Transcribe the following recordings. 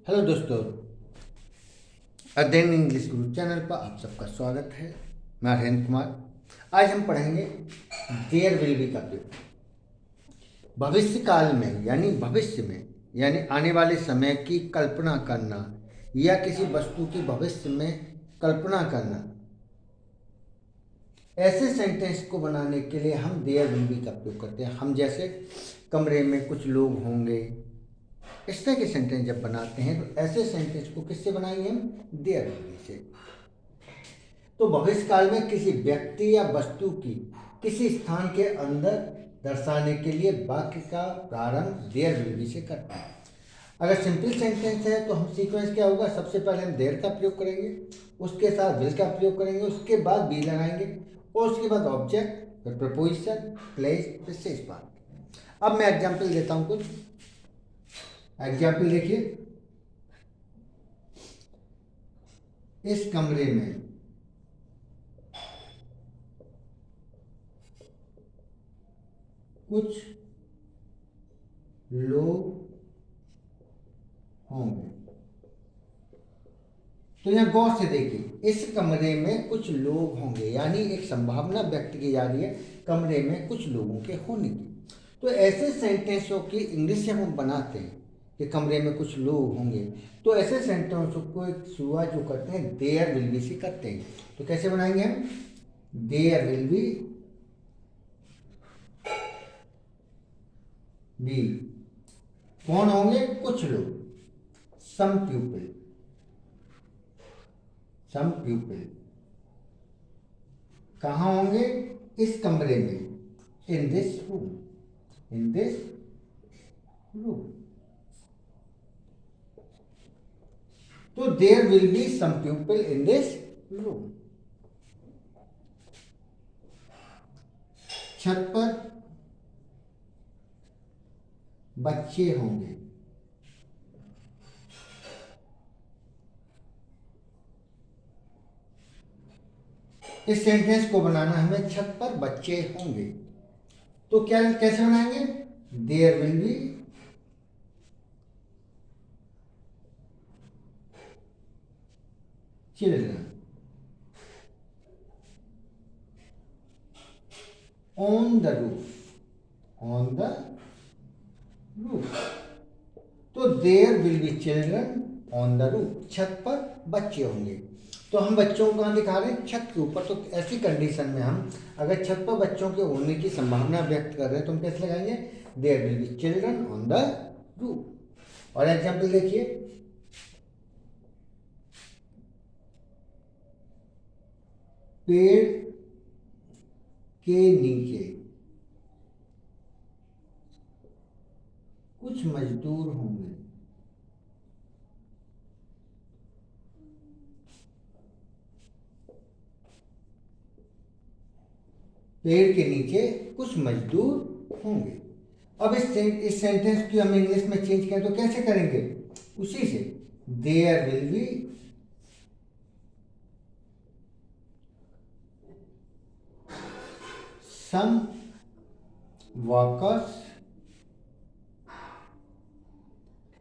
Hello दोस्तों, अध्ययन English गुरु channel पर आप सबका स्वागत है। मैं हरेंद्र कुमार। आज हम पढ़ेंगे देयर विल बी का प्रयोग। भविष्य काल में यानी भविष्य में यानी आने वाले समय की कल्पना करना या किसी वस्तु की भविष्य में कल्पना करना, ऐसे सेंटेंस को बनाने के लिए हम देयर विल बी का प्रयोग करते हैं। हम जैसे कमरे में कुछ लोग होंगे, इस तरह के सेंटेंस जब बनाते हैं तो ऐसे सेंटेंस को किससे बनाएंगे? हम देयर विल बी से। तो भविष्य काल में किसी व्यक्ति या वस्तु की किसी स्थान के अंदर दर्शाने के लिए वाक्य का प्रारंभ देयर विल बी से करते हैं। अगर सिंपल सेंटेंस है तो हम सीक्वेंस क्या होगा? सबसे पहले हम देयर का प्रयोग करेंगे, उसके साथ विल का प्रयोग करेंगे, उसके बाद बी लगाएंगे और उसके बाद ऑब्जेक्ट, फिर प्रपोजिशन, प्लेस, फिर शेष वाक्य। अब मैं एग्जाम्पल देता हूँ कुछ। एग्जाम्पल देखिए, इस कमरे में कुछ लोग होंगे। तो यहां गौर से देखिए, इस कमरे में कुछ लोग होंगे यानी एक संभावना व्यक्त की जा रही है कमरे में कुछ लोगों के होने की। तो ऐसे सेंटेंसों की इंग्लिश जब हम बनाते हैं कि कमरे में कुछ लोग होंगे, तो ऐसे सेंटेंसों को एक शुरुआत जो करते हैं देयर विल बी से करते हैं। तो कैसे बनाएंगे हम? देयर विल बी कौन होंगे? कुछ लोग, सम पीपल। सम पीपल कहाँ होंगे? इस कमरे में, in this room. In this room. तो there will be some people in this room. छत पर बच्चे होंगे। इस सेंटेंस को बनाना हमें छत पर बच्चे होंगे। तो क्या कैसे बनाएंगे? There will be children on the roof. On the roof. तो there will be children on the roof. छत पर बच्चे होंगे। तो हम बच्चों को कहाँ दिखा रहे हैं? छत के ऊपर। तो ऐसी कंडीशन में हम अगर छत पर बच्चों के होने की संभावना व्यक्त कर रहे हैं तो हम कैसे लगाएंगे? There will be children on the roof. और एग्जाम्पल देखिए, पेड़ के नीचे कुछ मजदूर होंगे। पेड़ के नीचे कुछ मजदूर होंगे। अब इस सेंटेंस की हम इंग्लिश में चेंज करें तो कैसे करेंगे? उसी से, there will be some workers.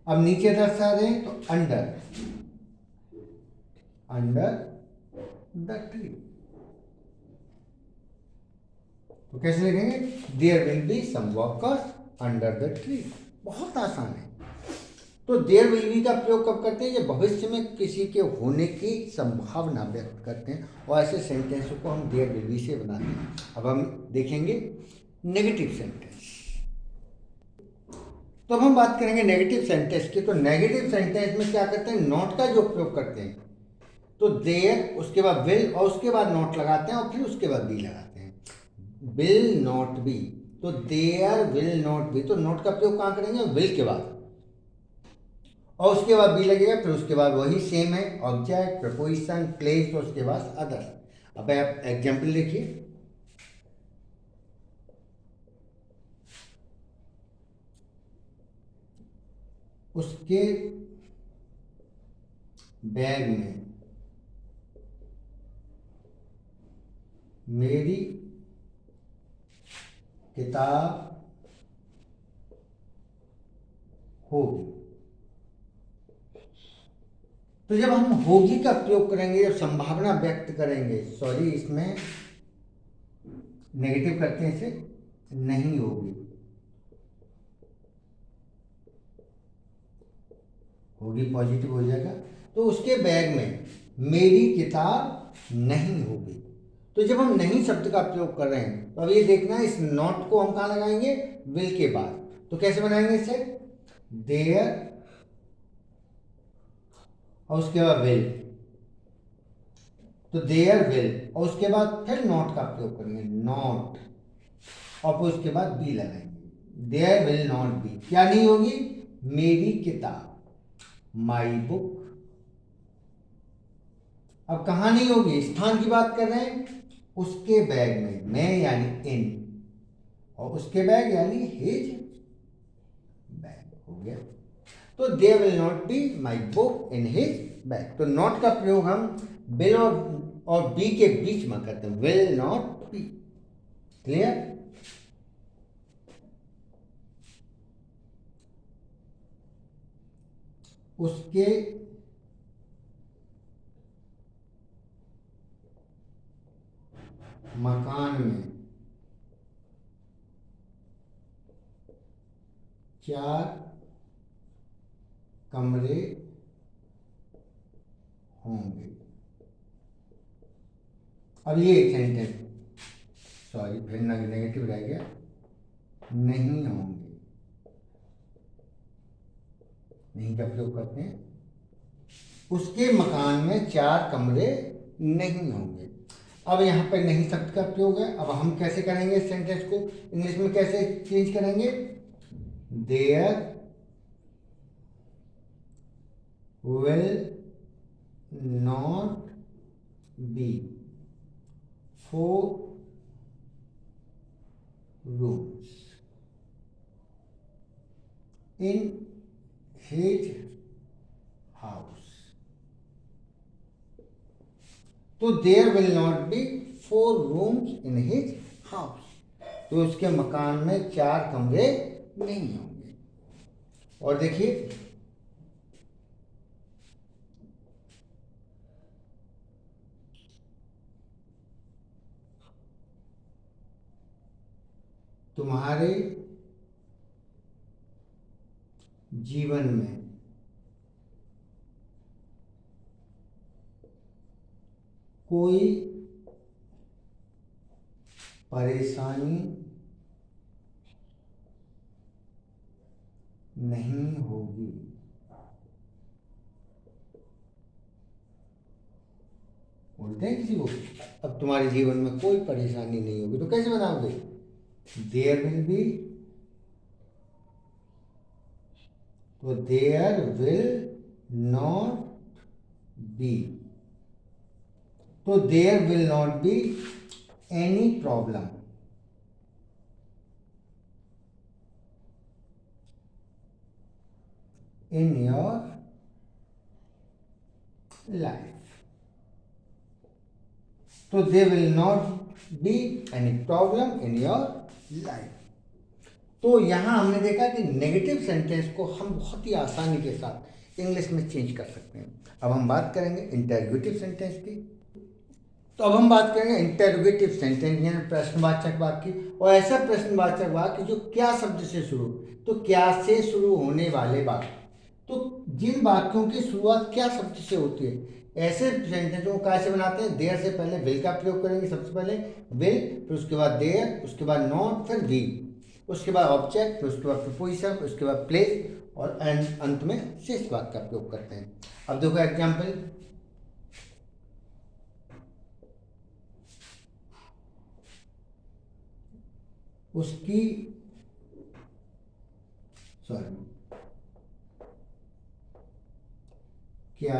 अब नीचे दर्शा रहे हैं तो अंडर, अंडर द ट्री। तो कैसे लिखेंगे? There will be some workers under the tree. बहुत आसान है। तो देयर विल बी का प्रयोग कब करते हैं? जब भविष्य में किसी के होने की संभावना व्यक्त करते हैं और ऐसे सेंटेंसों को हम देयर विल बी से बनाते हैं। अब हम देखेंगे नेगेटिव सेंटेंस। तो अब हम बात करेंगे नेगेटिव सेंटेंस की। तो नेगेटिव सेंटेंस में क्या करते हैं? नॉट का जो प्रयोग करते हैं। तो देयर, उसके बाद विल और उसके बाद नॉट लगाते हैं और फिर उसके बाद बी लगाते हैं। विल नॉट बी, तो देयर विल नॉट बी। तो नॉट का प्रयोग कहाँ करेंगे? विल के बाद, और उसके बाद बी लगेगा। फिर उसके बाद वही सेम है, ऑब्जेक्ट, प्रपोजिशन, प्लेस, तो उसके बाद अदर। अब आप एग्जाम्पल देखिए, उसके बैग में मेरी किताब होगी। तो जब हम होगी का प्रयोग करेंगे, जब संभावना व्यक्त करेंगे, सॉरी इसमें नेगेटिव करते हैं, इसे नहीं होगी, होगी पॉजिटिव हो जाएगा। तो उसके बैग में मेरी किताब नहीं होगी। तो जब हम नहीं शब्द का प्रयोग कर रहे हैं तो अब ये देखना है, इस नॉट को हम कहाँ लगाएंगे, विल के बाद। तो कैसे बनाएंगे इसे, देयर और उसके बाद विल, तो देयर विल और उसके बाद फिर नॉट का प्रयोग करेंगे, नॉट, और फिर उसके बाद बी लगाएंगे, देयर विल नॉट बी, क्या नहीं होगी, मेरी किताब, माई बुक। अब कहाँ नहीं होगी, स्थान की बात कर रहे हैं, उसके बैग में, मैं यानी इन, और उसके बैग यानी हिज बैग हो गया। तो there will not be my book in his bag. तो नॉट का प्रयोग हम विल और बी के बीच में करते हैं, विल नॉट बी। क्लियर। उसके मकान में 4 कमरे होंगे। अब ये एक सेंटेंस, सॉरी फिर नेगेटिव रह गया, नहीं होंगे, नहीं का प्रयोग करते हैं, उसके मकान में 4 कमरे नहीं होंगे। अब यहाँ पर नहीं शब्द का प्रयोग है। अब हम कैसे करेंगे इस सेंटेंस को इंग्लिश में कैसे चेंज करेंगे, there will not be 4 rooms in his house। तो there will not be 4 rooms in his house। तो उसके मकान में 4 कमरे नहीं होंगे। और देखिए तुम्हारे जीवन में कोई परेशानी नहीं होगी। बोलते हैं किसी को, अब तुम्हारे जीवन में कोई परेशानी नहीं होगी, तो कैसे बनाओगे, देयर विल बी, तो देयर विल नॉट बी, तो there will not be any problem in your life. तो there will not be any problem in your life. तो यहाँ हमने देखा कि नेगेटिव सेंटेंस को हम बहुत ही आसानी के साथ इंग्लिश में चेंज कर सकते हैं। अब हम बात करेंगे इंटरोगेटिव सेंटेंस की। तो अब हम बात करेंगे इंटरोगेटिव सेंटेंस यानी प्रश्नवाचक वाक्य, और ऐसा प्रश्नवाचक वाक्य जो क्या शब्द से शुरू, तो क्या से शुरू होने वाले वाक्य, तो जिन वाक्यों की शुरुआत क्या शब्द से होती है, ऐसे सेंटेंसों को कैसे बनाते हैं, देयर से पहले विल का प्रयोग करेंगे, सबसे पहले विल, फिर उसके बाद देयर, उसके बाद नॉट, फिर बी, उसके बाद ऑब्जेक्ट, फिर उसके बाद प्रीपोजिशन, उसके बाद प्लेस, और अंत में शेष वाक्य का प्रयोग करते हैं। अब देखो एग्जाम्पल, उसकी सॉरी क्या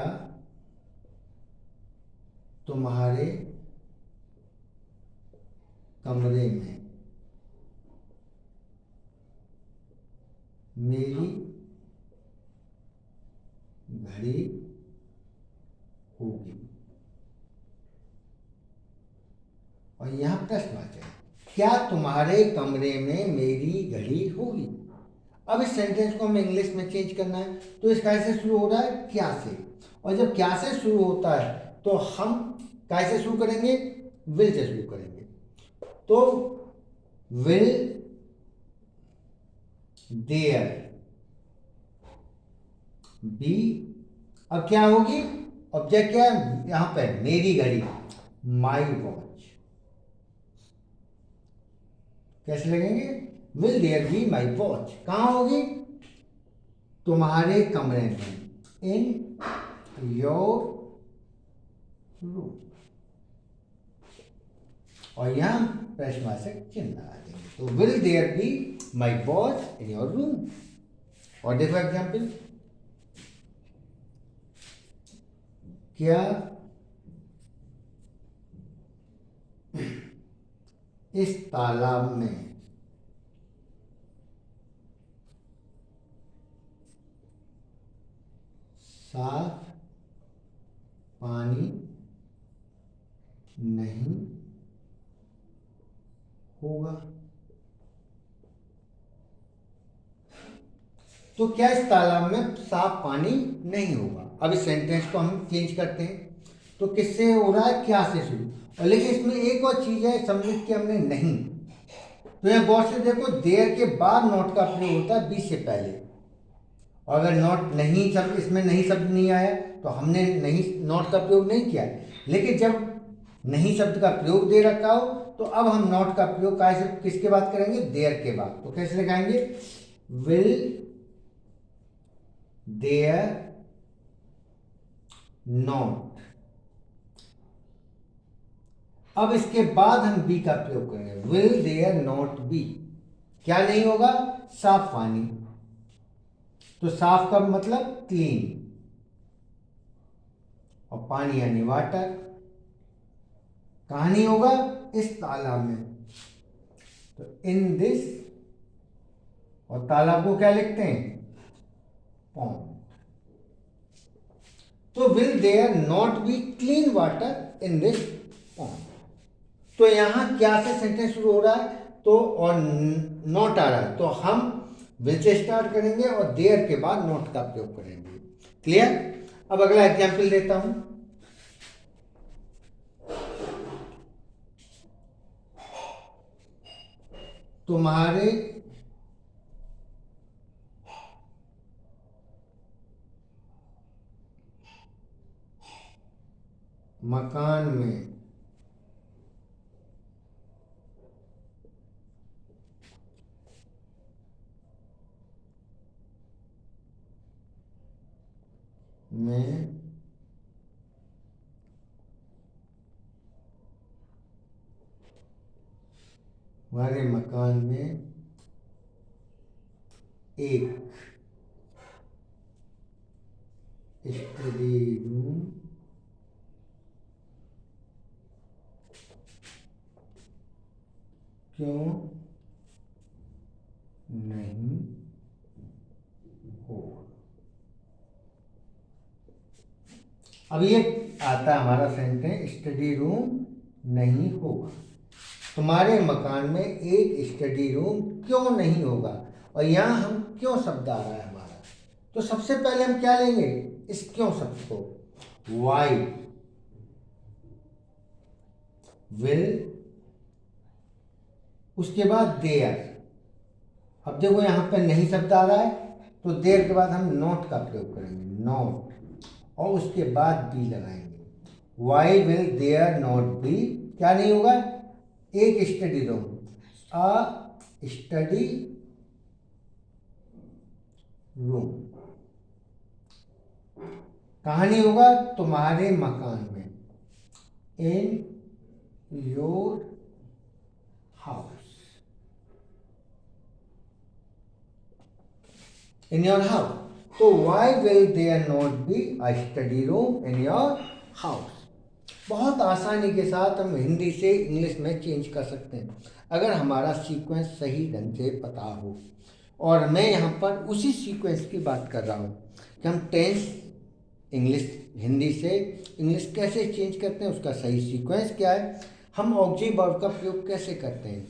तुम्हारे कमरे में मेरी घड़ी होगी। और यहाँ प्रश्नवाचक है, क्या तुम्हारे कमरे में मेरी घड़ी होगी। अब इस सेंटेंस को हमें इंग्लिश में चेंज करना है, तो इसका ऐसे शुरू हो रहा है क्या से, और जब क्या से शुरू होता है तो हम कैसे शुरू करेंगे, विल से शुरू करेंगे। तो विल देयर बी, अब क्या होगी, ऑब्जेक्ट क्या है यहां पे, मेरी घड़ी, माई वॉच। कैसे लगेंगे, will there be my watch, कहां होगी, तुम्हारे कमरे में, इन योर रूम, और यहां प्रश्नवाचक चिन्ह लगा देंगे। तो will there be my watch in your room. और देखो एग्जाम्पल, क्या इस तालाब में साफ पानी नहीं होगा। तो क्या इस तालाब में साफ पानी नहीं होगा। अब इस सेंटेंस को हम चेंज करते हैं, तो किससे हो रहा है, क्या से शुरू। और लेकिन इसमें एक और चीज है, सम्मिलित की हमने नहीं, तो यहां गौर से देखो, देयर के बाद नॉट का प्रयोग होता है बी से पहले। और अगर नॉट नहीं शब्द, इसमें नहीं शब्द नहीं आया तो हमने नहीं नॉट का प्रयोग नहीं किया। लेकिन जब नहीं शब्द का प्रयोग दे रखा हो तो अब हम नॉट का प्रयोग कैसे, किसके बाद करेंगे, देयर के बाद। तो कैसे लगाएंगे, विल देयर नॉट। अब इसके बाद हम बी का प्रयोग करेंगे, विल देयर नॉट बी, क्या नहीं होगा, साफ पानी। तो साफ का मतलब क्लीन, और पानी यानी वाटर, कहां नहीं होगा, इस तालाब में। तो इन दिस, और तालाब को क्या लिखते हैं, पॉन्ड। तो will there not be clean water in this pond. तो यहां क्या से सेंटेंस शुरू हो रहा है, तो और नॉट आ रहा है, तो हम विल से स्टार्ट करेंगे और देयर के बाद नॉट का प्रयोग करेंगे। क्लियर। अब अगला एग्जाम्पल देता हूं, तुम्हारे मकान में हमारे मकान में एक स्टडी रूम क्यों नहीं होगा। अब ये आता है हमारा सेंटेंस, स्टडी रूम नहीं होगा। तुम्हारे मकान में एक स्टडी रूम क्यों नहीं होगा, और यहां हम क्यों शब्द आ रहा है हमारा। तो सबसे पहले हम क्या लेंगे, इस क्यों शब्द को, वाई विल, उसके बाद देयर। अब देखो यहां पर नहीं शब्द आ रहा है, तो देयर के बाद हम नॉट का प्रयोग करेंगे, नॉट, और उसके बाद बी लगाएंगे। Why will there not be, क्या नहीं होगा, एक study room, a study room, कहां नहीं होगा, तुम्हारे मकान में, in your house, in your house. तो why will there not be a study room in your house. बहुत आसानी के साथ हम हिंदी से इंग्लिश में चेंज कर सकते हैं अगर हमारा सीक्वेंस सही ढंग से पता हो। और मैं यहाँ पर उसी सीक्वेंस की बात कर रहा हूँ कि हम टेंस इंग्लिश, हिंदी से इंग्लिश कैसे चेंज करते हैं, उसका सही सीक्वेंस क्या है, हम ऑक्सिलरी वर्ब का प्रयोग कैसे करते हैं।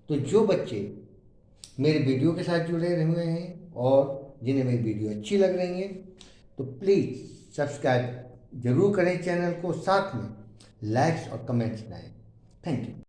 तो जो बच्चे मेरे वीडियो के साथ जुड़े हुए हैं और जिन्हें मेरी वीडियो अच्छी लग रही है, तो प्लीज़ सब्सक्राइब जरूर करें चैनल को, साथ में लाइक्स और कमेंट्स दें। Thank you.